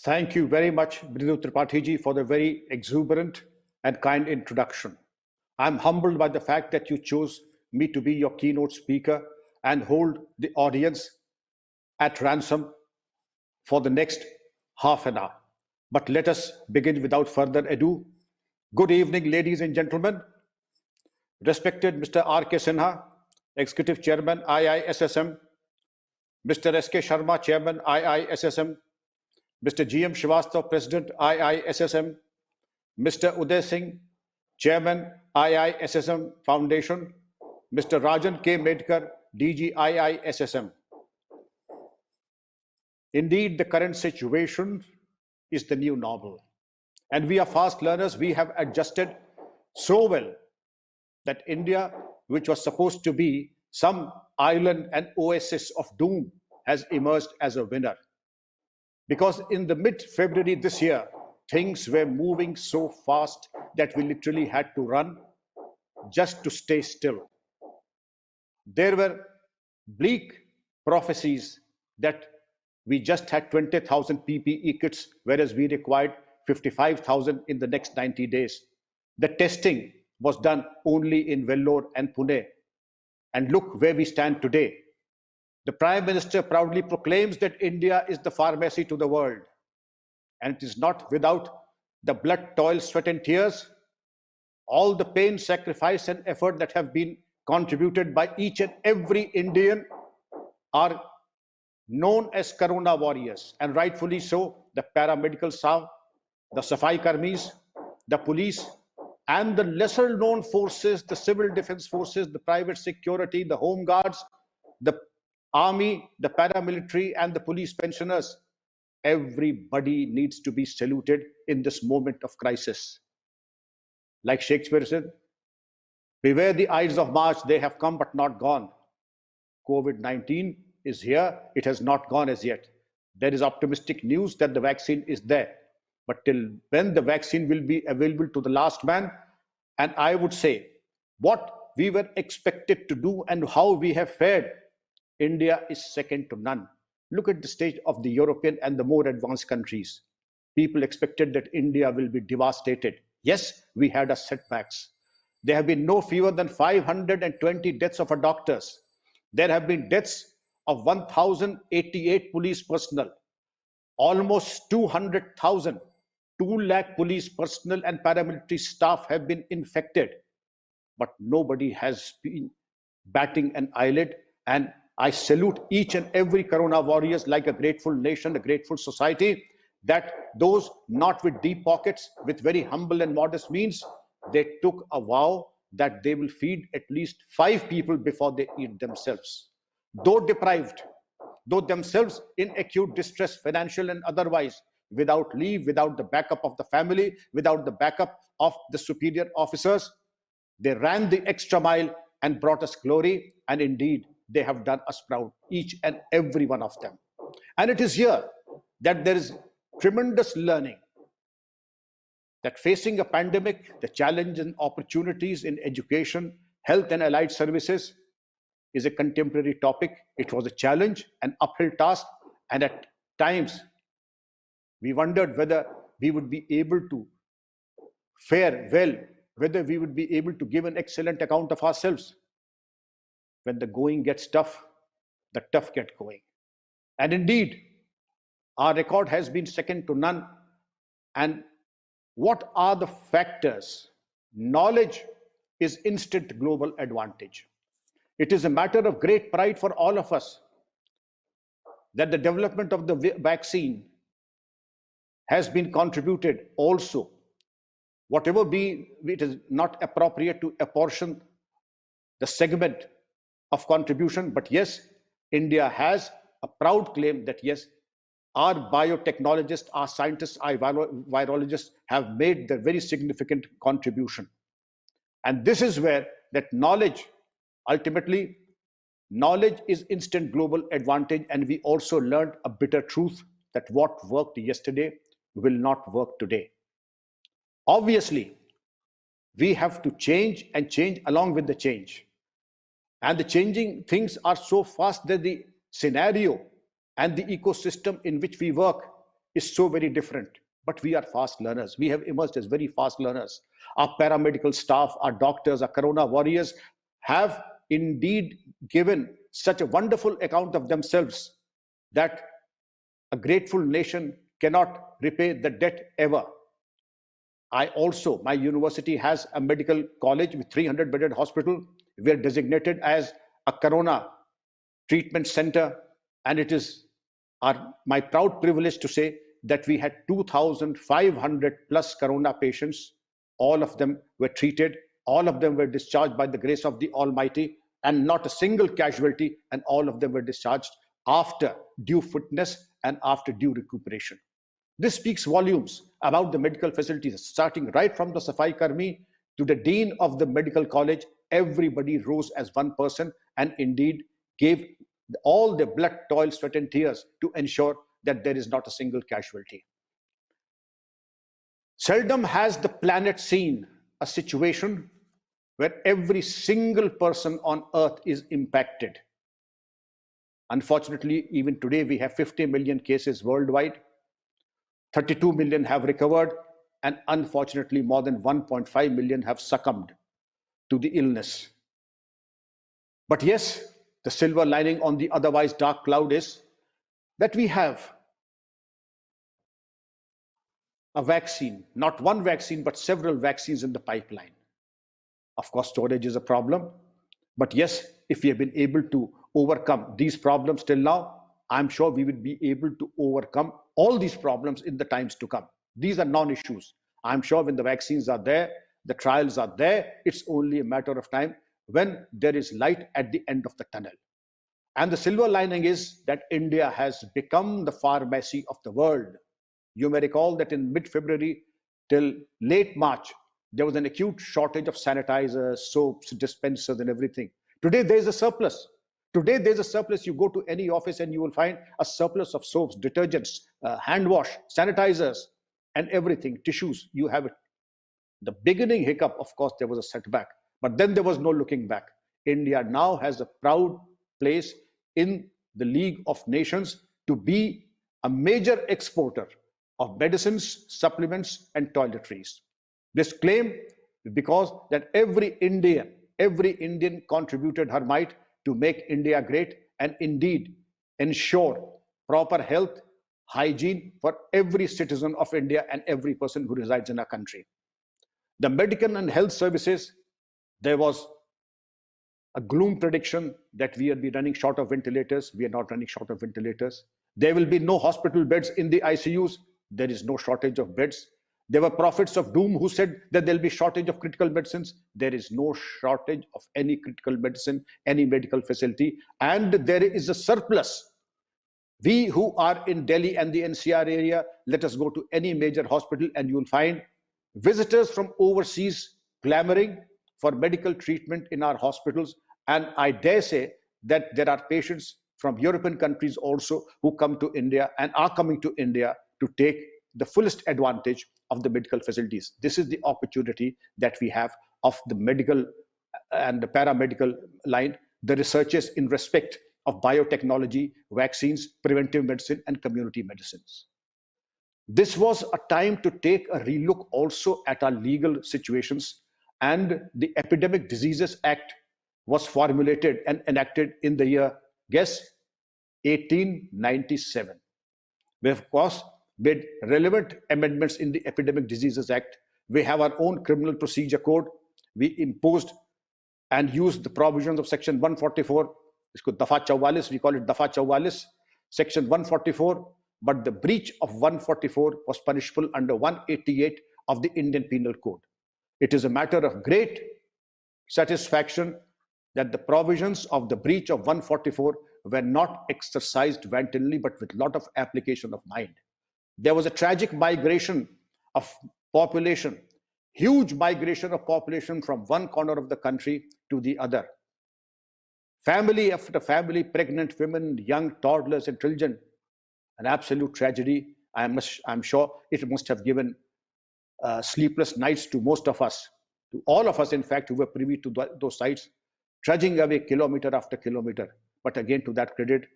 Thank you very much, Mridu Tripathi ji, for the very exuberant and kind introduction. I'm humbled by the fact that you chose me to be your keynote speaker and hold the audience at ransom for the next half an hour. But let us begin without further ado. Good evening, ladies and gentlemen. Respected Mr. R.K. Sinha, Executive Chairman, IISSM, Mr. S.K. Sharma, Chairman, IISSM, Mr. G.M. Srivastava, President, IISSM, Mr. Uday Singh, Chairman, IISSM Foundation, Mr. Rajan K. Medkar, DG, IISSM. Indeed, the current situation is the new normal. And we are fast learners. We have adjusted so well that India, which was supposed to be some island and oasis of doom, has emerged as a winner. Because in the mid-February this year, things were moving so fast that we literally had to run just to stay still. There were bleak prophecies that we just had 20,000 PPE kits, whereas we required 55,000 in the next 90 days. The testing was done only in Vellore and Pune. And look where we stand today. The Prime Minister proudly proclaims that India is the pharmacy to the world. And it is not without the blood, toil, sweat and tears, all the pain, sacrifice and effort that have been contributed by each and every Indian are known as Corona warriors, and rightfully so. The paramedical staff, the Safai Karmis, the police, and the lesser known forces, the civil defense forces, the private security, the home guards, the army, the paramilitary, and the police pensioners. Everybody needs to be saluted in this moment of crisis. Like Shakespeare said, beware the Ides of March, they have come but not gone. COVID-19 is here, it has not gone as yet. There is optimistic news that the vaccine is there. But till when the vaccine will be available to the last man, and I would say what we were expected to do and how we have fared, India is second to none. Look at the state of the European and the more advanced countries. People expected that India will be devastated. Yes, we had our setbacks. There have been no fewer than 520 deaths of our doctors. There have been deaths of 1,088 police personnel, almost 200,000, 2 lakh police personnel and paramilitary staff have been infected. But nobody has been batting an eyelid. And I salute each and every Corona warriors like a grateful nation, a grateful society, that those not with deep pockets, with very humble and modest means, they took a vow that they will feed at least 5 people before they eat themselves. Though deprived, though themselves in acute distress, financial and otherwise, without leave, without the backup of the family, without the backup of the superior officers, they ran the extra mile and brought us glory. And indeed, they have done us proud, each and every one of them. And it is here that there is tremendous learning that facing a pandemic, the challenge and opportunities in education, health and allied services is a contemporary topic. It was a challenge, an uphill task, and at times we wondered whether we would be able to fare well, whether we would be able to give an excellent account of ourselves. When the going gets tough, the tough get going. And indeed, our record has been second to none. And what are the factors? Knowledge is instant global advantage. It is a matter of great pride for all of us that the development of the vaccine has been contributed also. Whatever be, it is not appropriate to apportion the segment of contribution, but yes, India has a proud claim that yes, our biotechnologists, our scientists, our virologists have made the very significant contribution. And this is where that knowledge, ultimately, knowledge is instant global advantage. And we also learned a bitter truth that what worked yesterday will not work today. Obviously, we have to change and change along with the change. And the changing things are so fast that the scenario and the ecosystem in which we work is so very different. But we are fast learners. We have emerged as very fast learners. Our paramedical staff, our doctors, our corona warriors have indeed given such a wonderful account of themselves that a grateful nation cannot repay the debt ever. My university has a medical college with 300-bedded hospital. We are designated as a corona treatment center, and it is my proud privilege to say that we had 2,500 plus corona patients. All of them were treated, all of them were discharged by the grace of the Almighty, and not a single casualty, and all of them were discharged after due fitness and after due recuperation. This speaks volumes about the medical facilities, starting right from the Safai Karmi to the Dean of the Medical College. Everybody rose as one person and indeed gave all their blood, toil, sweat, and tears to ensure that there is not a single casualty. Seldom has the planet seen a situation where every single person on earth is impacted. Unfortunately, even today we have 50 million cases worldwide. 32 million have recovered, and unfortunately more than 1.5 million have succumbed to the illness. But yes, the silver lining on the otherwise dark cloud is that we have a vaccine, not one vaccine, but several vaccines in the pipeline. Of course, storage is a problem, but yes, if we have been able to overcome these problems till now, I'm sure we will be able to overcome all these problems in the times to come. These are non-issues. I'm sure when the vaccines are there, the trials are there, it's only a matter of time when there is light at the end of the tunnel. And the silver lining is that India has become the pharmacy of the world. You may recall that in mid-February till late March, there was an acute shortage of sanitizers, soaps, dispensers, and everything. Today, there is a surplus. Today, there's a surplus. You go to any office and you will find a surplus of soaps, detergents, hand wash, sanitizers, and everything, tissues, you have it. The beginning hiccup, of course, there was a setback, but then there was no looking back. India now has a proud place in the League of Nations to be a major exporter of medicines, supplements, and toiletries. This claim, because that every Indian contributed her might to make India great and indeed ensure proper health, hygiene for every citizen of India and every person who resides in our country. The medical and health services, there was a gloom prediction that we will be running short of ventilators. We are not running short of ventilators. There will be no hospital beds in the ICUs. There is no shortage of beds. There were prophets of doom who said that there will be shortage of critical medicines. There is no shortage of any critical medicine, any medical facility, and there is a surplus. We who are in Delhi and the NCR area, let us go to any major hospital and you will find visitors from overseas clamoring for medical treatment in our hospitals. And I dare say that there are patients from European countries also who come to India and are coming to India to take the fullest advantage of the medical facilities. This is the opportunity that we have of the medical and the paramedical line, the researches in respect of biotechnology, vaccines, preventive medicine, and community medicines. This was a time to take a relook also at our legal situations, and the Epidemic Diseases Act was formulated and enacted in the year, guess, 1897. We have, of course, made relevant amendments in the Epidemic Diseases Act. We have our own criminal procedure code. We imposed and used the provisions of section 144. Isko Dafa 44, we call it Dafa 44, section 144. But the breach of 144 was punishable under 188 of the Indian Penal Code. It is a matter of great satisfaction that the provisions of the breach of 144 were not exercised wantonly, but with a lot of application of mind. There was a tragic migration of population, huge migration of population from one corner of the country to the other. Family after family, pregnant women, young toddlers and children, an absolute tragedy. I'm sure it must have given sleepless nights to most of us, to all of us, in fact, who were privy to those sites, trudging away kilometer after kilometer. But again, to that credit,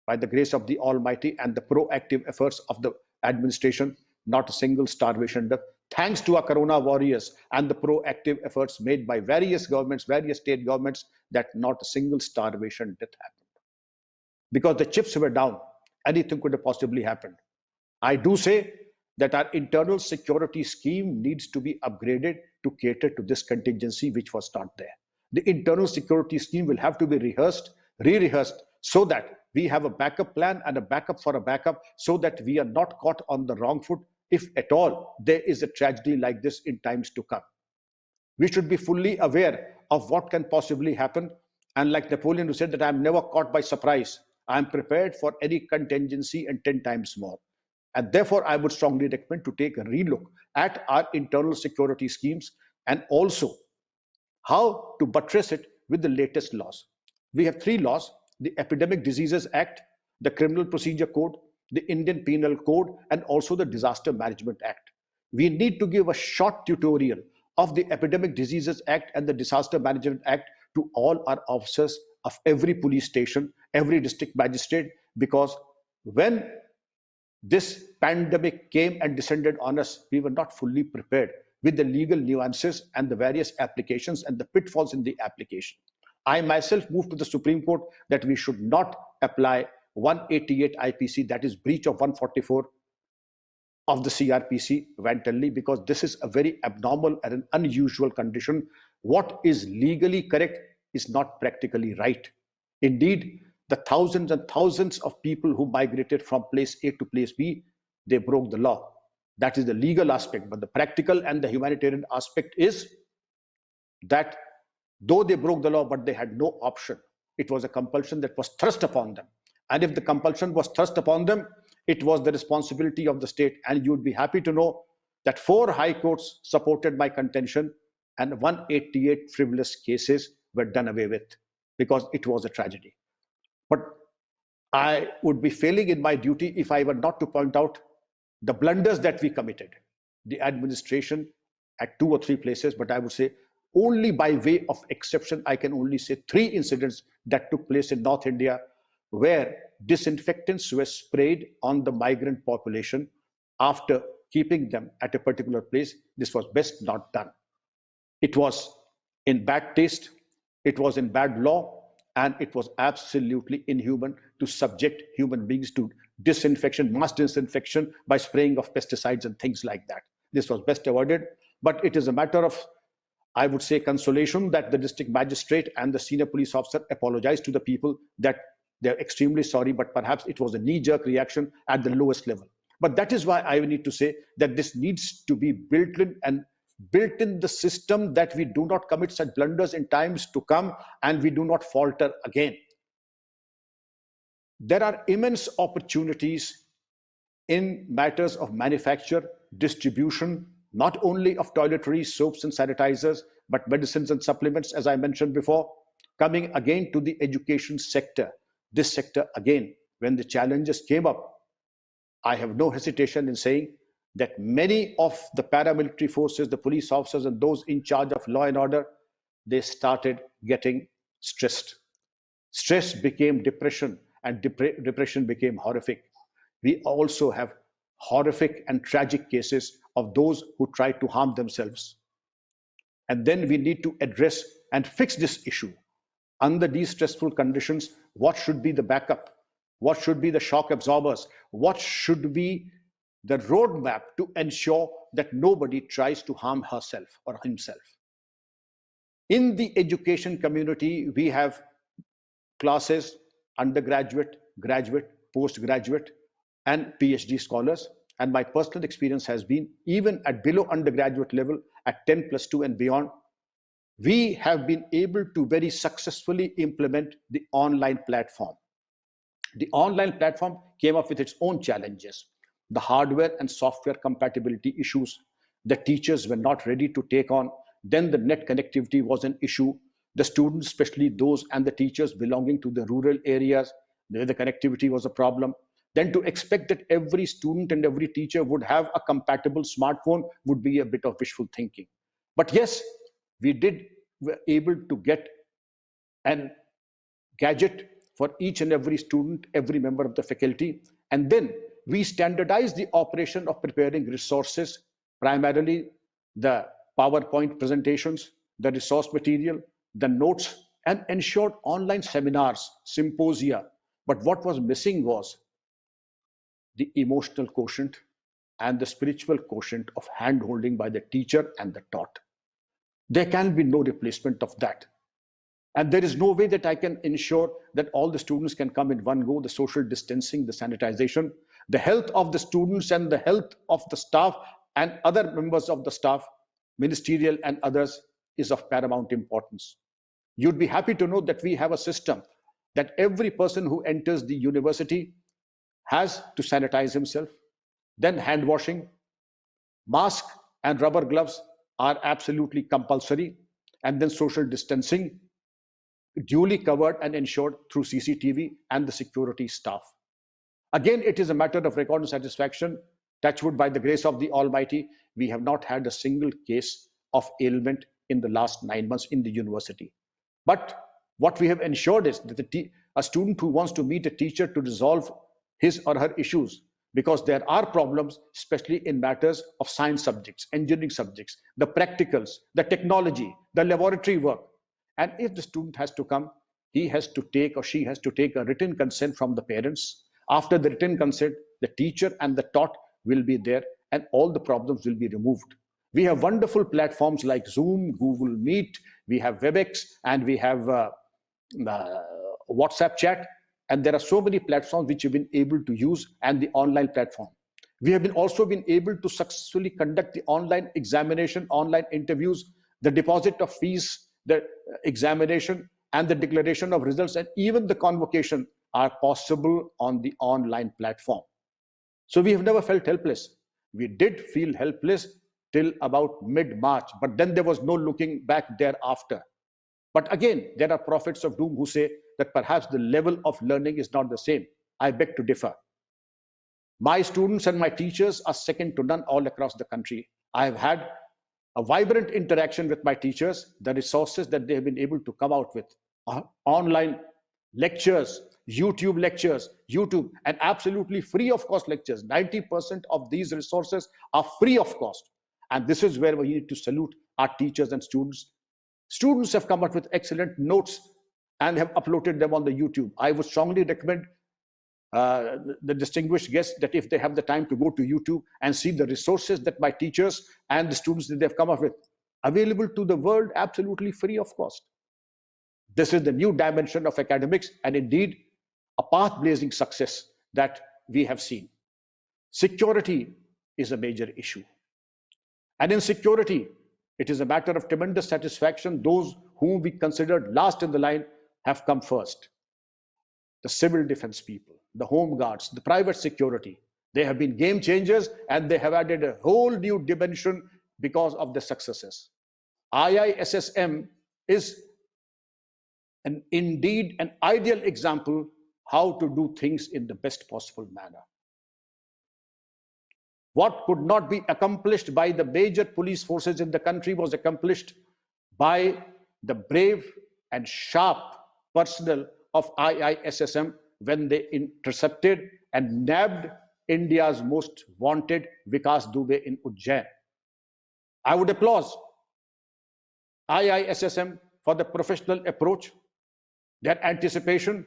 by the grace of the Almighty and the proactive efforts of the administration, not a single starvation death. Thanks to our Corona warriors and the proactive efforts made by various governments, various state governments, that not a single starvation death happened. Because the chips were down, anything could have possibly happened. I do say that our internal security scheme needs to be upgraded to cater to this contingency which was not there. The internal security scheme will have to be rehearsed, re-rehearsed, so that we have a backup plan and a backup for a backup, so that we are not caught on the wrong foot if at all there is a tragedy like this in times to come. We should be fully aware of what can possibly happen. And like Napoleon, who said that I'm never caught by surprise, I'm prepared for any contingency and 10 times more. And therefore, I would strongly recommend to take a relook at our internal security schemes, and also how to buttress it with the latest laws. We have 3 laws: the Epidemic Diseases Act, the Criminal Procedure Code, the Indian Penal Code, and also the Disaster Management Act. We need to give a short tutorial of the Epidemic Diseases Act and the Disaster Management Act to all our officers of every police station, every district magistrate, because when this pandemic came and descended on us, we were not fully prepared with the legal nuances and the various applications and the pitfalls in the application. I myself moved to the Supreme Court that we should not apply 188 IPC, that is breach of 144 of the CRPC wantonly, because this is a very abnormal and an unusual condition. What is legally correct is not practically right. Indeed, the thousands and thousands of people who migrated from place A to place B, they broke the law. That is the legal aspect. But the practical and the humanitarian aspect is that though they broke the law, but they had no option. It was a compulsion that was thrust upon them. And if the compulsion was thrust upon them, it was the responsibility of the state. And you would be happy to know that 4 high courts supported my contention, and 188 frivolous cases were done away with because it was a tragedy. But I would be failing in my duty if I were not to point out the blunders that we committed. The administration at 2 or 3 places, but I would say only by way of exception, I can only say 3 incidents that took place in North India where disinfectants were sprayed on the migrant population after keeping them at a particular place. This was best not done. It was in bad taste, it was in bad law, and it was absolutely inhuman to subject human beings to disinfection, mass disinfection by spraying of pesticides and things like that. This was best avoided, but it is a matter of, I would say, consolation that the district magistrate and the senior police officer apologized to the people, that they're extremely sorry, but perhaps it was a knee-jerk reaction at the lowest level. But that is why I need to say that this needs to be built in, and built in the system, that we do not commit such blunders in times to come and we do not falter again. There are immense opportunities in matters of manufacture, distribution, not only of toiletries, soaps and sanitizers, but medicines and supplements, as I mentioned before. Coming again to the education sector, this sector again, when the challenges came up, I have no hesitation in saying that many of the paramilitary forces, the police officers and those in charge of law and order, they started getting stressed. Stress became depression, and depression became horrific. We also have horrific and tragic cases of those who tried to harm themselves. And then we need to address and fix this issue. Under these stressful conditions, what should be the backup? What should be the shock absorbers? What should be the roadmap to ensure that nobody tries to harm herself or himself? In the education community, we have classes, undergraduate, graduate, postgraduate, and PhD scholars. And my personal experience has been, even at below undergraduate level, at 10+2 and beyond, we have been able to very successfully implement the online platform. The online platform came up with its own challenges. The hardware and software compatibility issues, the teachers were not ready to take on. Then the net connectivity was an issue. The students, especially those and the teachers belonging to the rural areas, the connectivity was a problem. Then to expect that every student and every teacher would have a compatible smartphone would be a bit of wishful thinking. But yes, were able to get an gadget for each and every student, every member of the faculty. And then we standardized the operation of preparing resources, primarily the PowerPoint presentations, the resource material, the notes, and ensured online seminars, symposia. But what was missing was the emotional quotient and the spiritual quotient of hand-holding by the teacher and the taught. There can be no replacement of that. And there is no way that I can ensure that all the students can come in one go. The social distancing, the sanitization, the health of the students and the health of the staff and other members of the staff, ministerial and others, is of paramount importance. You'd be happy to know that we have a system that every person who enters the university has to sanitize himself, then hand washing, mask and rubber gloves are absolutely compulsory, and then social distancing, duly covered and ensured through CCTV and the security staff. Again, it is a matter of record and satisfaction. Touchwood, by the grace of the Almighty, we have not had a single case of ailment in the last 9 months in the university. But what we have ensured is that a student who wants to meet a teacher to resolve his or her issues, because there are problems, especially in matters of science subjects, engineering subjects, the practicals, the technology, the laboratory work. And if the student has to come, he has to take or she has to take a written consent from the parents. After the written consent, the teacher and the taught will be there and all the problems will be removed. We have wonderful platforms like Zoom, Google Meet, we have WebEx, and we have WhatsApp chat. And there are so many platforms which we've been able to use, and the online platform. We have also been able to successfully conduct the online examination, online interviews, the deposit of fees, the examination and the declaration of results, and even the convocation are possible on the online platform. So we have never felt helpless. We did feel helpless till about mid-March, but then there was no looking back thereafter. But again, there are prophets of doom who say that perhaps the level of learning is not the same. I beg to differ. My students and my teachers are second to none all across the country. I have had a vibrant interaction with my teachers, the resources that they have been able to come out with, online lectures, YouTube, and absolutely free of cost lectures. 90% of these resources are free of cost. And this is where we need to salute our teachers and students. Students have come up with excellent notes and have uploaded them on the YouTube. I would strongly recommend the distinguished guests that if they have the time to go to YouTube and see the resources that my teachers and the students that they've come up with, available to the world absolutely free of cost. This is the new dimension of academics, and indeed a path-blazing success that we have seen. Security is a major issue. And in security, it is a matter of tremendous satisfaction. Those whom we considered last in the line have come first. The civil defense people, the home guards, the private security, they have been game changers, and they have added a whole new dimension because of the successes. IISSM is indeed an ideal example how to do things in the best possible manner. What could not be accomplished by the major police forces in the country was accomplished by the brave and sharp personnel of IISSM when they intercepted and nabbed India's most wanted Vikas Dubey in Ujjain. I would applaud IISSM for the professional approach, their anticipation,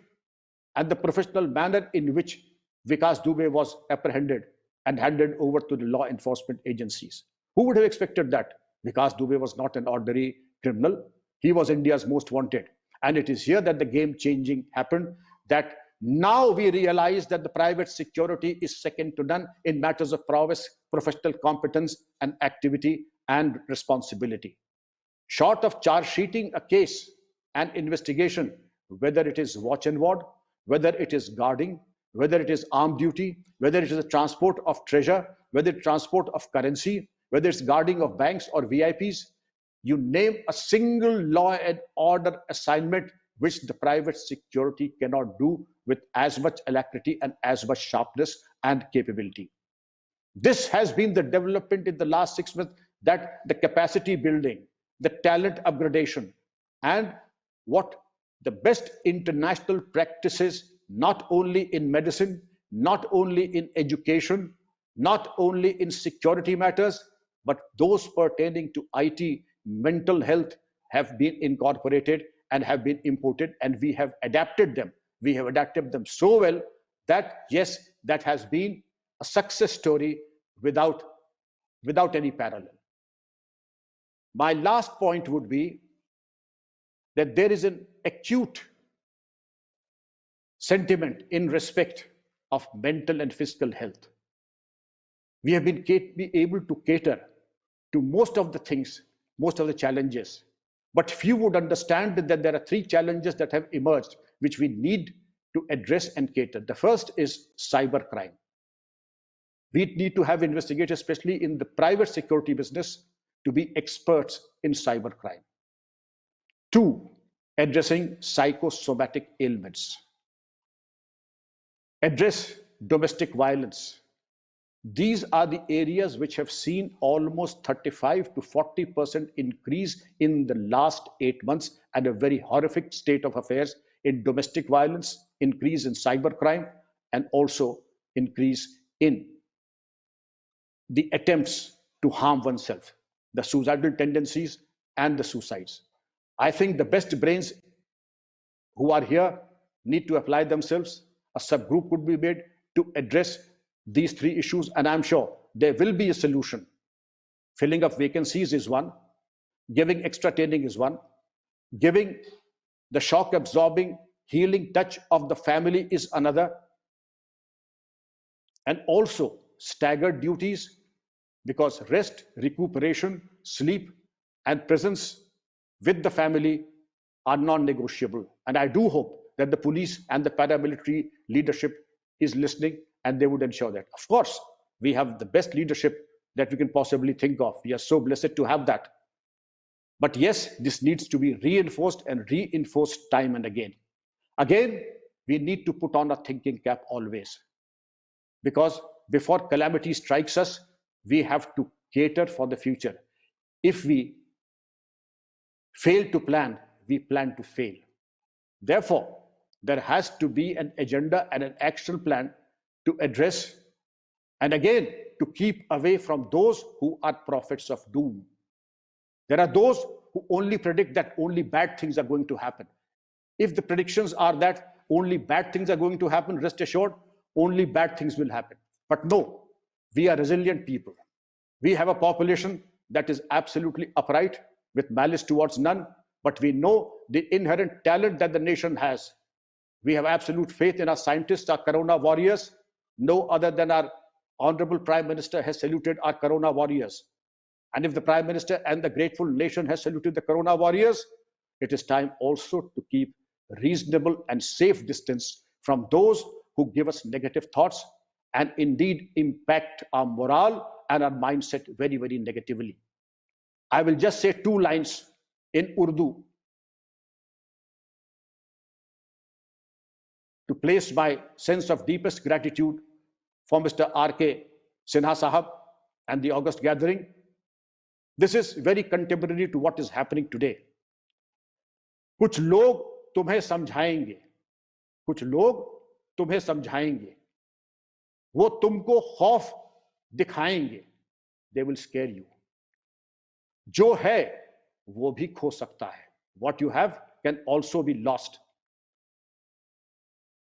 and the professional manner in which Vikas Dubey was apprehended and handed over to the law enforcement agencies. Who would have expected that? Vikas Dubey was not an ordinary criminal. He was India's most wanted. And it is here that the game changing happened, that now we realize that the private security is second to none in matters of prowess, professional competence, and activity and responsibility. Short of charge sheeting a case and investigation, whether it is watch and ward, whether it is guarding, whether it is armed duty, whether it is a transport of treasure, whether it's transport of currency, whether it's guarding of banks or VIPs, you name a single law and order assignment which the private security cannot do with as much alacrity and as much sharpness and capability. This has been the development in the last 6 months, that the capacity building, the talent upgradation, and what the best international practices, not only in medicine, not only in education, not only in security matters, but those pertaining to IT, mental health have been incorporated and have been imported, and we have adapted them. We have adapted them so well that, yes, that has been a success story without any parallel. My last point would be that there is an acute sentiment in respect of mental and physical health. We have been able to cater to most of the things, most of the challenges, but few would understand that there are three challenges that have emerged which we need to address and cater. The first is cybercrime. We need to have investigators, especially in the private security business, to be experts in cybercrime. Two, addressing psychosomatic ailments. Address domestic violence. These are the areas which have seen almost 35 to 40% increase in the last 8 months, and a very horrific state of affairs in domestic violence, increase in cybercrime, and also increase in the attempts to harm oneself, the suicidal tendencies and the suicides. I think the best brains who are here need to apply themselves. A subgroup could be made to address these three issues, and I'm sure there will be a solution. Filling up vacancies is one, giving extra training is one, giving the shock absorbing, healing touch of the family is another, and also staggered duties, because rest, recuperation, sleep, and presence with the family are non-negotiable. And I do hope that the police and the paramilitary leadership is listening, and they would ensure that. Of course, we have the best leadership that we can possibly think of. We are so blessed to have that. But yes, this needs to be reinforced and reinforced time and again. Again, we need to put on a thinking cap always, because before calamity strikes us, we have to cater for the future. If we fail to plan, we plan to fail. Therefore, there has to be an agenda and an action plan to address, and again, to keep away from those who are prophets of doom. There are those who only predict that only bad things are going to happen. If the predictions are that only bad things are going to happen, rest assured, only bad things will happen. But no, we are resilient people. We have a population that is absolutely upright, with malice towards none, but we know the inherent talent that the nation has. We have absolute faith in our scientists, our corona warriors. No other than our Honorable Prime Minister has saluted our corona warriors. And if the Prime Minister and the grateful nation has saluted the corona warriors, it is time also to keep reasonable and safe distance from those who give us negative thoughts and indeed impact our morale and our mindset very, very negatively. I will just say 2 lines in Urdu to place my sense of deepest gratitude for Mr. R.K. Sinha Sahab and the August gathering. This is very contemporary to what is happening today. कुछ लोग तुम्हें समझाएंगे, कुछ लोग तुम्हें समझाएंगे, वो तुमको खौफ दिखाएंगे. They will scare you. जो है वो भी खो सकता है. What you have can also be lost.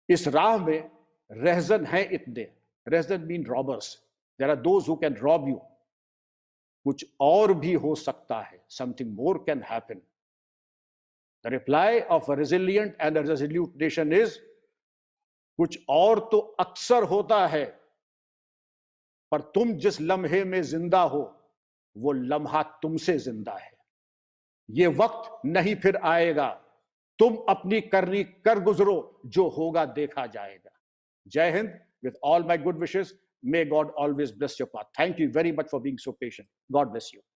इस राह में रहजन हैं इतने. Rahzan mean robbers. There are those who can rob you. कुछ और भी हो सकता है. Something more can happen. The reply of a resilient and a resolute nation is, कुछ और तो अक्सर होता है, पर तुम जिस लम्हे में जिंदा हो, वो लम्हा तुमसे जिंदा है. ये वक्त नहीं फिर आएगा. तुम अपनी करनी कर गुजरो, जो होगा देखा जाएगा. Jai Hind. With all my good wishes, may God always bless your path. Thank you very much for being so patient. God bless you.